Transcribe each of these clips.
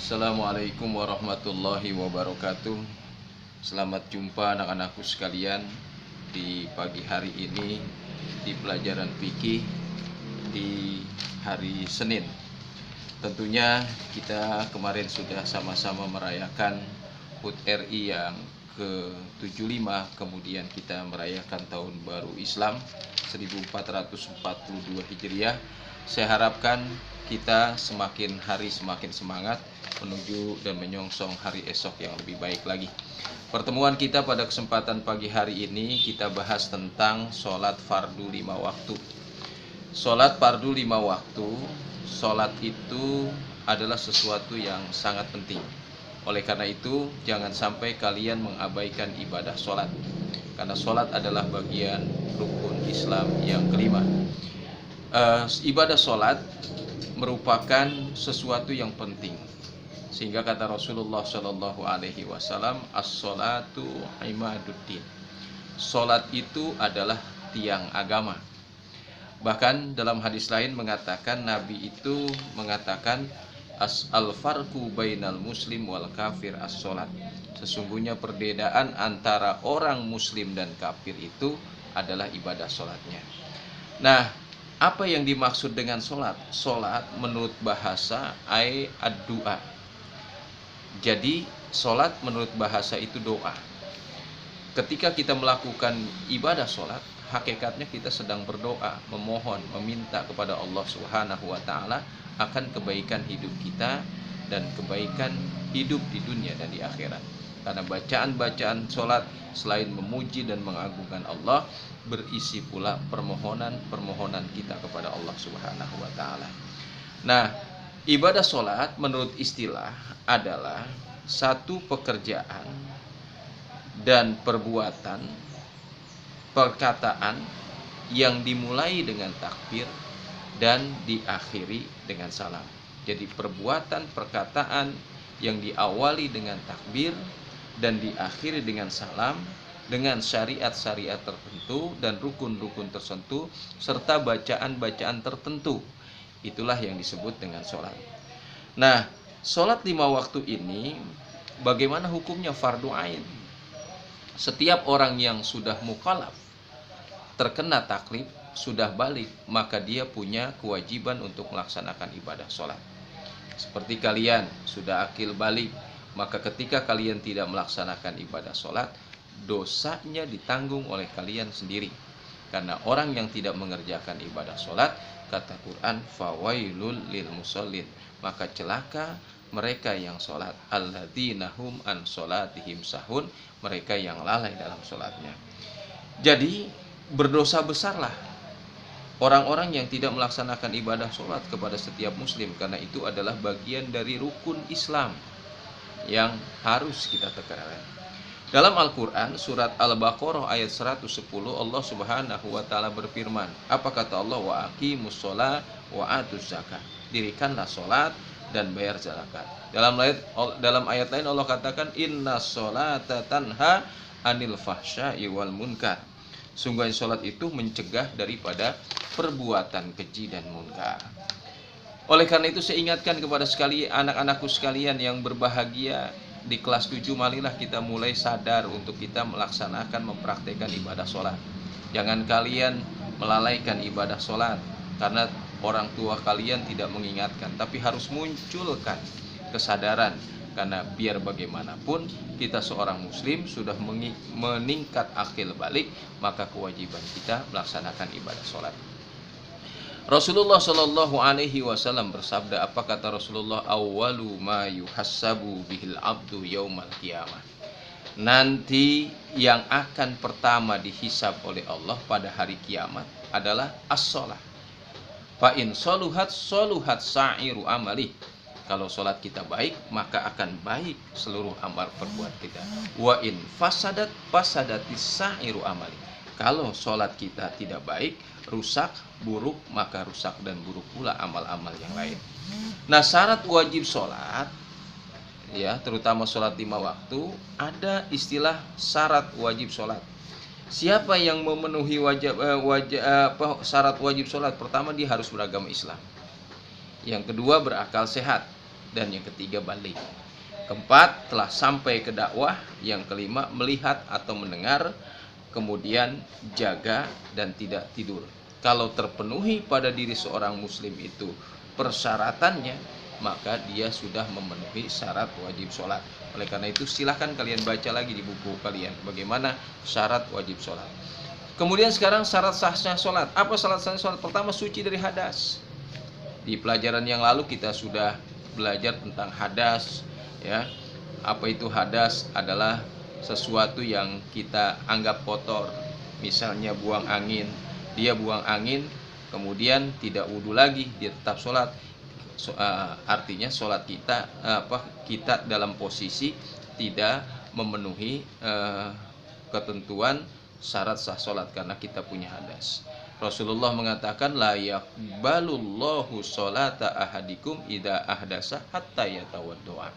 Assalamualaikum warahmatullahi wabarakatuh. Selamat jumpa anak-anakku sekalian di pagi hari ini di pelajaran fikih di hari Senin. Tentunya kita kemarin sudah sama-sama merayakan HUT RI yang ke-75, kemudian kita merayakan tahun baru Islam 1442 Hijriah. Saya harapkan kita semakin hari semakin semangat menuju dan menyongsong hari esok yang lebih baik lagi. Pertemuan kita pada kesempatan pagi hari ini kita bahas tentang sholat fardu 5 waktu. Sholat fardu 5 waktu, sholat itu adalah sesuatu yang sangat penting. Oleh karena itu, jangan sampai kalian mengabaikan ibadah sholat, karena sholat adalah bagian rukun Islam yang kelima. Ibadah sholat merupakan sesuatu yang penting, sehingga kata Rasulullah Shallallahu Alaihi Wasallam, as-sholatu imaduddin. Sholat itu adalah tiang agama. Bahkan dalam hadis lain mengatakan, Nabi itu mengatakan, al-farqu bainal muslim wal kafir as-sholat. Sesungguhnya perbedaan antara orang muslim dan kafir itu adalah ibadah sholatnya. Nah, apa yang dimaksud dengan sholat? Sholat menurut bahasa ad-du'a. Jadi sholat menurut bahasa itu doa. Ketika kita melakukan ibadah sholat, hakikatnya kita sedang berdoa, memohon, meminta kepada Allah Subhanahu wa Ta'ala akan kebaikan hidup kita dan kebaikan hidup di dunia dan di akhirat. Karena bacaan-bacaan sholat selain memuji dan mengagungkan Allah, berisi pula permohonan kita kepada Allah Subhanahu wa Ta'ala. Nah, ibadah sholat menurut istilah adalah satu pekerjaan dan perbuatan, perkataan yang dimulai dengan takbir dan diakhiri dengan salam. Jadi perbuatan, perkataan yang diawali dengan takbir dan diakhiri dengan salam, dengan syariat-syariat tertentu dan rukun-rukun tertentu, serta bacaan-bacaan tertentu. Itulah yang disebut dengan sholat. Nah, sholat 5 waktu ini bagaimana hukumnya? Fardu ain. Setiap orang yang sudah mukallaf, terkena taklif, sudah balik, maka dia punya kewajiban untuk melaksanakan ibadah sholat. Seperti kalian sudah akil balik, maka ketika kalian tidak melaksanakan ibadah sholat, dosanya ditanggung oleh kalian sendiri. Karena orang yang tidak mengerjakan ibadah sholat, kata Quran, fawailul lil musallin, maka celaka mereka yang sholat, alladzina hum an sholatihim sahun, mereka yang lalai dalam sholatnya. Jadi berdosa besarlah orang-orang yang tidak melaksanakan ibadah sholat kepada setiap muslim, karena itu adalah bagian dari rukun Islam yang harus kita tekankan. Dalam Al-Quran surat Al-Baqarah ayat 110, Allah Subhanahu wa Ta'ala berfirman, apa kata Allah? Wa aqimus sholat wa atuz zakat. Dirikanlah sholat dan bayar zakat. Dalam ayat lain Allah katakan, inna sholata tanha anil fahsya'i wal munkar. Sungguh sholat itu mencegah daripada perbuatan keji dan munkar. Oleh karena itu saya ingatkan kepada anak-anakku sekalian yang berbahagia di kelas 7, marilah kita mulai sadar untuk kita melaksanakan, mempraktekkan ibadah sholat. Jangan kalian melalaikan ibadah sholat karena orang tua kalian tidak mengingatkan, tapi harus munculkan kesadaran. Karena biar bagaimanapun kita seorang muslim sudah meningkat akil balik, maka kewajiban kita melaksanakan ibadah sholat. Rasulullah Shallallahu Alaihi Wasallam bersabda, apa kata Rasulullah? Awwalu ma yuhassabu bihil abdu yaumal qiyamah. Nanti yang akan pertama dihisab oleh Allah pada hari kiamat adalah as-sholah. Fa in soluhat sa'iru amali. Kalau sholat kita baik, maka akan baik seluruh amal perbuatan kita. Wa in fasadatis sa'iru amali. Kalau sholat kita tidak baik, rusak, buruk, maka rusak dan buruk pula amal-amal yang lain. Nah, syarat wajib sholat, ya, terutama sholat 5 waktu, ada istilah syarat wajib sholat. Siapa yang memenuhi syarat wajib sholat? Pertama, dia harus beragama Islam. Yang kedua, berakal sehat. dan yang ketiga balik. Keempat, telah sampai ke dakwah. Yang kelima, melihat atau mendengar. Kemudian jaga dan tidak tidur. Kalau terpenuhi pada diri seorang muslim itu persyaratannya, maka dia sudah memenuhi syarat wajib sholat. Oleh karena itu silahkan kalian baca lagi di buku kalian bagaimana syarat wajib sholat. Kemudian sekarang syarat sahnya sholat. Apa syarat sahnya sholat? Pertama, suci dari hadas. Di pelajaran yang lalu kita sudah belajar tentang hadas, ya. Apa itu hadas? Adalah sesuatu yang kita anggap kotor. Misalnya buang angin, dia buang angin, kemudian tidak wudhu lagi, dia tetap sholat. Artinya sholat kita kita dalam posisi tidak memenuhi ketentuan syarat sah sholat karena kita punya hadas. Rasulullah mengatakan la yaqbalullahu sholata ahadikum idza ahdasa hatta yatawaddoa.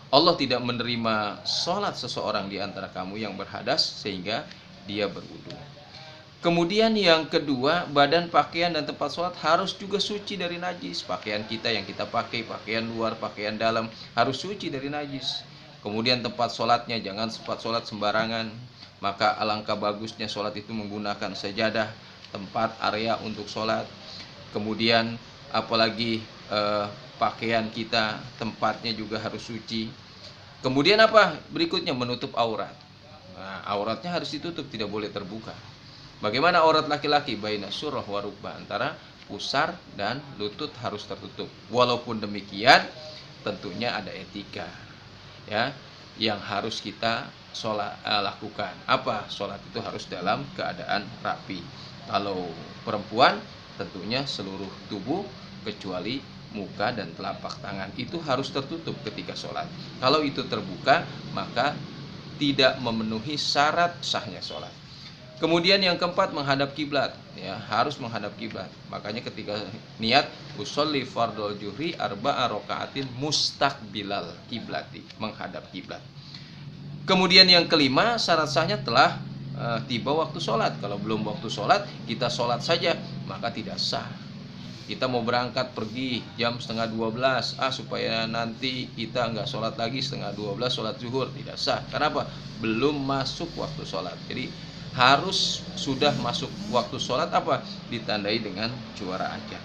Allah tidak menerima sholat seseorang di antara kamu yang berhadas sehingga dia berwudu. Kemudian yang kedua, badan, pakaian, dan tempat sholat harus juga suci dari najis. Pakaian kita yang kita pakai, pakaian luar, pakaian dalam, harus suci dari najis. Kemudian tempat sholatnya, jangan tempat sholat sembarangan. Maka alangkah bagusnya sholat itu menggunakan sajadah, tempat area untuk sholat. Kemudian apalagi pakaian kita, tempatnya juga harus suci. Kemudian apa? Berikutnya, menutup aurat. Nah, auratnya harus ditutup, tidak boleh terbuka. Bagaimana aurat laki-laki? Baina surah wa rukbah, antara pusar dan lutut harus tertutup. Walaupun demikian, tentunya ada etika, ya, yang harus kita lakukan. Apa? Sholat itu harus dalam keadaan rapi. Kalau perempuan, tentunya seluruh tubuh kecuali muka dan telapak tangan itu harus tertutup ketika sholat. Kalau itu terbuka, maka tidak memenuhi syarat sahnya sholat. Kemudian yang keempat, menghadap kiblat, ya, harus menghadap kiblat. Makanya ketika niat usolli fardhol juhri arba'a rakaatin mustaqbilal kiblati, menghadap kiblat. Kemudian yang kelima, syarat sahnya telah tiba waktu sholat. Kalau belum waktu sholat, kita sholat saja, maka tidak sah. Kita mau berangkat pergi jam 11:30, supaya nanti kita nggak sholat lagi 11:30 sholat zuhur, tidak sah. Kenapa? Belum masuk waktu sholat. Jadi harus sudah masuk waktu sholat, apa? Ditandai dengan suara adzan.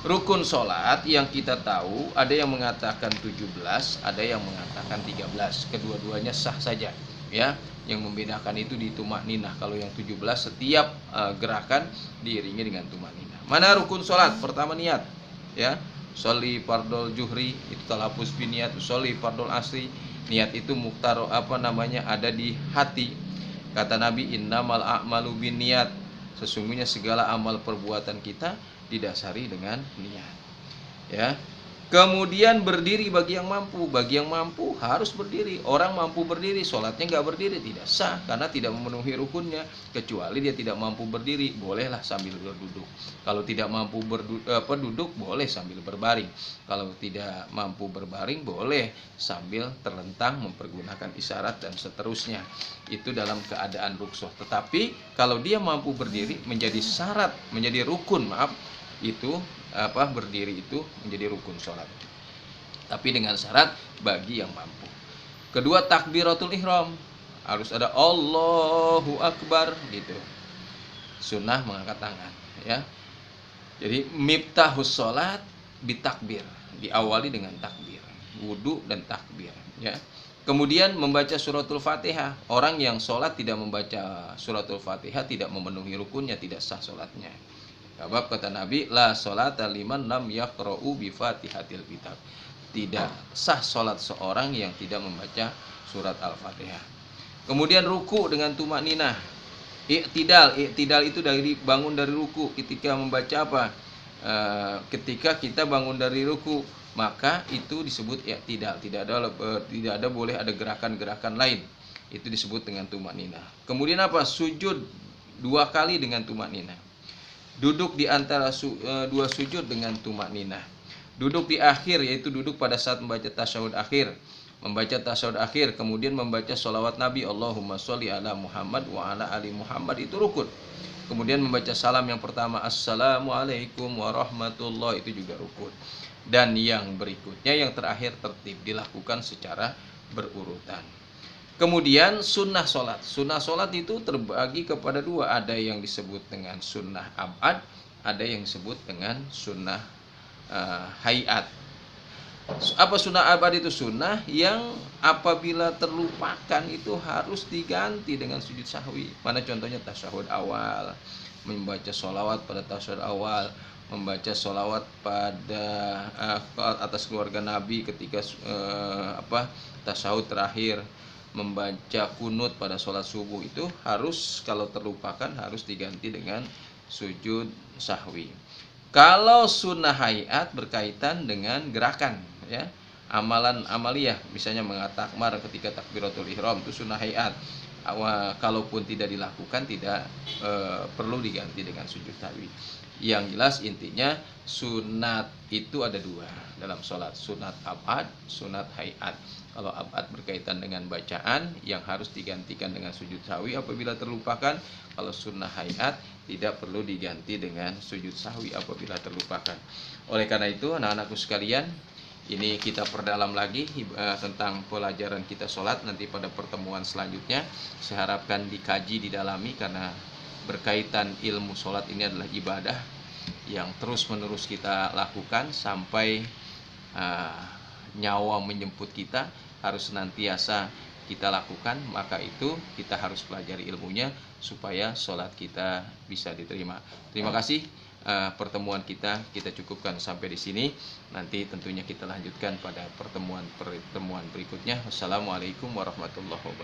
Rukun sholat yang kita tahu, ada yang mengatakan 17, ada yang mengatakan 13. Kedua-duanya sah saja, ya. Yang membedakan itu di tumak ninah. Kalau yang 17 setiap gerakan diiringi dengan tumak ninah. Mana rukun sholat? Pertama niat, ya. Sholli fardhol juhri itu talafuz biniat, sholli fardhol asri. Niat itu mukhtar ada di hati. Kata Nabi, innamal a'malu binniyat. Sesungguhnya segala amal perbuatan kita didasari dengan niat, ya. Kemudian berdiri bagi yang mampu. Bagi yang mampu harus berdiri. Orang mampu berdiri, sholatnya nggak berdiri, tidak sah karena tidak memenuhi rukunnya. Kecuali dia tidak mampu berdiri, bolehlah sambil berduduk. Kalau tidak mampu duduk, boleh sambil berbaring. Kalau tidak mampu berbaring, boleh sambil terlentang mempergunakan isyarat dan seterusnya. Itu dalam keadaan rukhsah. Tetapi kalau dia mampu berdiri, menjadi syarat, menjadi rukun, itu berdiri itu menjadi rukun sholat, tapi dengan syarat bagi yang mampu. Kedua, takbiratul ihram, harus ada Allahu Akbar gitu. Sunnah mengangkat tangan, ya. Jadi miftahus sholat bitakbir, diawali dengan takbir, wudu dan takbir, ya. Kemudian membaca suratul Fatihah. Orang yang sholat tidak membaca suratul Fatihah tidak memenuhi rukunnya, tidak sah sholatnya. Sebab kata Nabi, la sholata liman lam yaqra'u bi Fatihatil kitab. Tidak sah sholat seorang yang tidak membaca surat Al-Fatihah. Kemudian ruku dengan tumak ninah. I'tidal itu dari bangun dari ruku. Ketika membaca apa? Ketika kita bangun dari ruku, maka itu disebut i'tidal. Tidak ada boleh ada gerakan-gerakan lain. Itu disebut dengan tumak ninah. Kemudian apa? Sujud 2 kali dengan tumak ninah. Duduk di antara dua sujud dengan tumak ninah. Duduk di akhir, yaitu duduk pada saat membaca tasyahud akhir. Membaca tasyahud akhir, kemudian membaca sholawat Nabi, Allahumma sholli ala Muhammad wa ala ali Muhammad, itu rukun. Kemudian membaca salam yang pertama, Assalamualaikum warahmatullahi, itu juga rukun. Dan yang berikutnya, yang terakhir, tertib, dilakukan secara berurutan. Kemudian sunnah sholat. Sunnah sholat itu terbagi kepada dua. Ada yang disebut dengan sunnah abad, ada yang disebut dengan sunnah hayat. Apa sunnah abad itu? Sunnah yang apabila terlupakan itu harus diganti dengan sujud sahwi. Mana contohnya? Tasyahud awal, membaca sholawat pada tasyahud awal, membaca sholawat pada atas keluarga Nabi ketika tasyahud terakhir, membaca kunut pada sholat subuh. Itu harus, kalau terlupakan, harus diganti dengan sujud sahwi. Kalau sunnah hayat berkaitan dengan gerakan, ya, amalan amaliyah, misalnya mengatakmar ketika takbiratul ihram, itu sunnah hayat. Kalaupun tidak dilakukan, tidak perlu diganti dengan sujud sahwi. Yang jelas intinya sunat itu ada dua dalam sholat, sunat abad, sunat hayat. Kalau abad berkaitan dengan bacaan yang harus digantikan dengan sujud sahwi apabila terlupakan. Kalau sunnah hayat tidak perlu diganti dengan sujud sahwi apabila terlupakan. Oleh karena itu, anak-anakku sekalian, ini kita perdalam lagi tentang pelajaran kita sholat. Nanti pada pertemuan selanjutnya saya harapkan dikaji, didalami, karena berkaitan ilmu sholat ini adalah ibadah yang terus-menerus kita lakukan sampai nyawa menjemput kita, harus senantiasa kita lakukan. Maka itu kita harus pelajari ilmunya supaya sholat kita bisa diterima. Terima kasih. Pertemuan kita cukupkan sampai di sini. Nanti tentunya kita lanjutkan pada pertemuan berikutnya. Wassalamualaikum warahmatullahi wabarakatuh.